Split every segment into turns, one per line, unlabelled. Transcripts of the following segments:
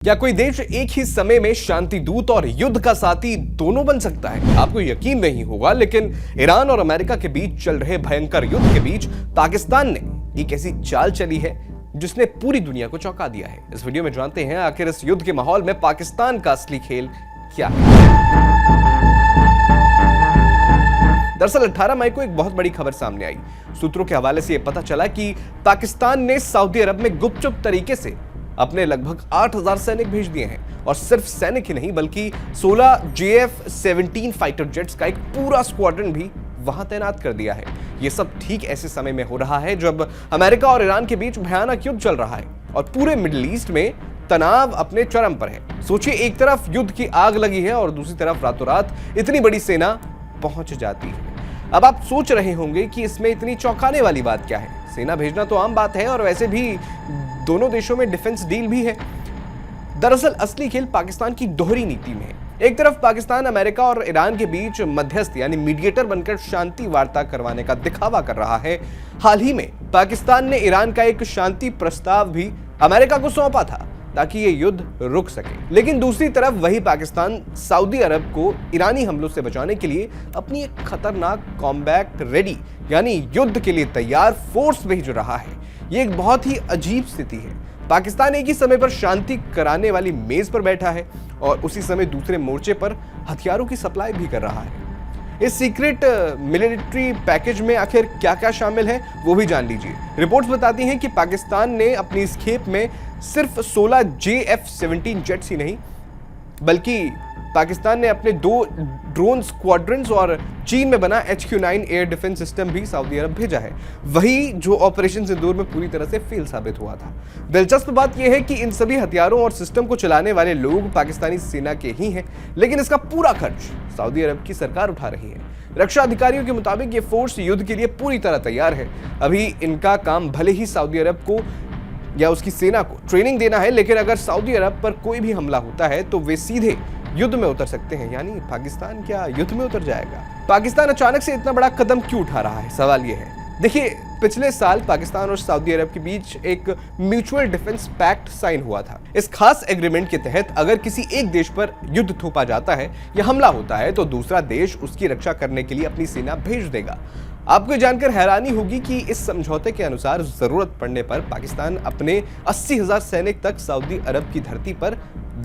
क्या कोई देश एक ही समय में शांति दूत और युद्ध का साथी दोनों बन सकता है? आपको यकीन नहीं होगा, लेकिन ईरान और अमेरिका के बीच चल रहे भयंकर युद्ध के बीच पाकिस्तान ने एक ऐसी चाल चली है जिसने पूरी दुनिया को चौंका दिया है। इस वीडियो में जानते हैं आखिर इस युद्ध के माहौल में पाकिस्तान का असली खेल क्या है। दरअसल 18 मई को एक बहुत बड़ी खबर सामने आई। सूत्रों के हवाले से यह पता चला कि पाकिस्तान ने सऊदी अरब में गुपचुप तरीके से अपने लगभग 8000 सैनिक भेज दिए हैं, और सिर्फ सैनिक ही नहीं बल्कि 16 JF-17 फाइटर जेट्स का एक पूरा स्क्वाड्रन भी वहां तैनात कर दिया है। यह सब ठीक ऐसे समय में हो रहा है जब अमेरिका और ईरान के बीच भयानक युद्ध चल रहा है और पूरे मिडिल ईस्ट में तनाव अपने चरम पर है। सोचिए, एक तरफ युद्ध की आग लगी है और दूसरी तरफ रातों रात इतनी बड़ी सेना पहुंच जाती है। अब आप सोच रहे होंगे कि इसमें इतनी चौंकाने वाली बात क्या है। सेना भेजना तो आम बात है और वैसे भी दोनों देशों में डिफेंस डील भी है। दरअसल असली खेल पाकिस्तान की दोहरी नीति में है। एक तरफ पाकिस्तान अमेरिका और ईरान के बीच मध्यस्थ यानी मीडिएटर बनकर शांति वार्ता करवाने का दिखावा कर रहा है। हाल ही में पाकिस्तान ने ईरान का एक शांति प्रस्ताव भी अमेरिका को सौंपा था ताकि ये युद्ध रुक सके, लेकिन दूसरी तरफ वही पाकिस्तान सऊदी अरब को ईरानी हमलों से बचाने के लिए अपनी एक खतरनाक कॉम्बैट रेडी यानी युद्ध के लिए तैयार फोर्स भेज रहा है। ये एक बहुत ही अजीब स्थिति है। पाकिस्तान एक ही समय पर शांति कराने वाली मेज पर बैठा है और उसी समय दूसरे मोर्चे पर हथियारों की सप्लाई भी कर रहा है। इस सीक्रेट मिलिट्री पैकेज में आखिर क्या क्या शामिल है वो भी जान लीजिए। रिपोर्ट्स बताती हैं कि पाकिस्तान ने अपनी इस खेप में सिर्फ 16 JF-17 जेट्स ही नहीं बल्कि पाकिस्तान ने अपने 2 ड्रोन स्क्वाड्रन्स और चीन में बना HQ-9 एयर डिफेंस सिस्टम भी सऊदी अरब भेजा है, वही जो ऑपरेशन सिंदूर में पूरी तरह से फेल साबित हुआ था। दिलचस्प बात यह है कि इन सभी हथियारों और सिस्टम को चलाने वाले लोग पाकिस्तानी सेना के ही हैं, लेकिन इसका पूरा खर्च सऊदी अरब की सरकार उठा रही है। रक्षा अधिकारियों के मुताबिक ये फोर्स युद्ध के लिए पूरी तरह तैयार है। अभी इनका काम भले ही सऊदी अरब को या उसकी सेना को ट्रेनिंग देना है, लेकिन अगर सऊदी अरब पर कोई भी हमला होता है तो वे सीधे युद्ध में उतर सकते हैं। यानी पाकिस्तान क्या युद्ध में उतर जाएगा? पाकिस्तान अचानक से इतना बड़ा कदम क्यों उठा रहा है, सवाल यह है। देखिए, पिछले साल पाकिस्तान और सऊदी अरब के बीच एक म्यूचुअल डिफेंस पैक्ट साइन हुआ था। इस खास एग्रीमेंट के तहत अगर किसी एक देश पर युद्ध थोपा जाता है या हमला होता है तो दूसरा देश उसकी रक्षा करने के लिए अपनी सेना भेज देगा। आपको जानकर हैरानी होगी कि इस समझौते के अनुसार जरूरत पड़ने पर पाकिस्तान अपने 80,000 सैनिक तक सऊदी अरब की धरती पर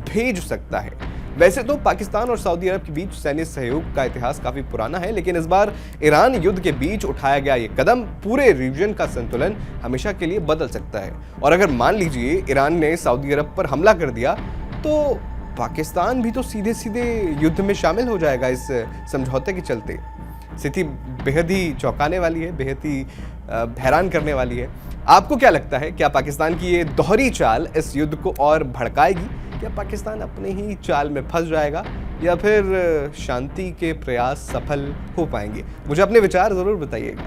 भेज सकता है। वैसे तो पाकिस्तान और सऊदी अरब के बीच सैन्य सहयोग का इतिहास काफी पुराना है, लेकिन इस बार ईरान युद्ध के बीच उठाया गया ये कदम पूरे रीजन का संतुलन हमेशा के लिए बदल सकता है। और अगर मान लीजिए ईरान ने सऊदी अरब पर हमला कर दिया तो पाकिस्तान भी तो सीधे सीधे युद्ध में शामिल हो जाएगा। इस समझौते के चलते स्थिति बेहद ही चौंकाने वाली है, बेहद ही हैरान करने वाली है। आपको क्या लगता है, क्या पाकिस्तान की ये दोहरी चाल इस युद्ध को और भड़काएगी? क्या पाकिस्तान अपने ही चाल में फंस जाएगा या फिर शांति के प्रयास सफल हो पाएंगे? मुझे अपने विचार जरूर बताइएगा।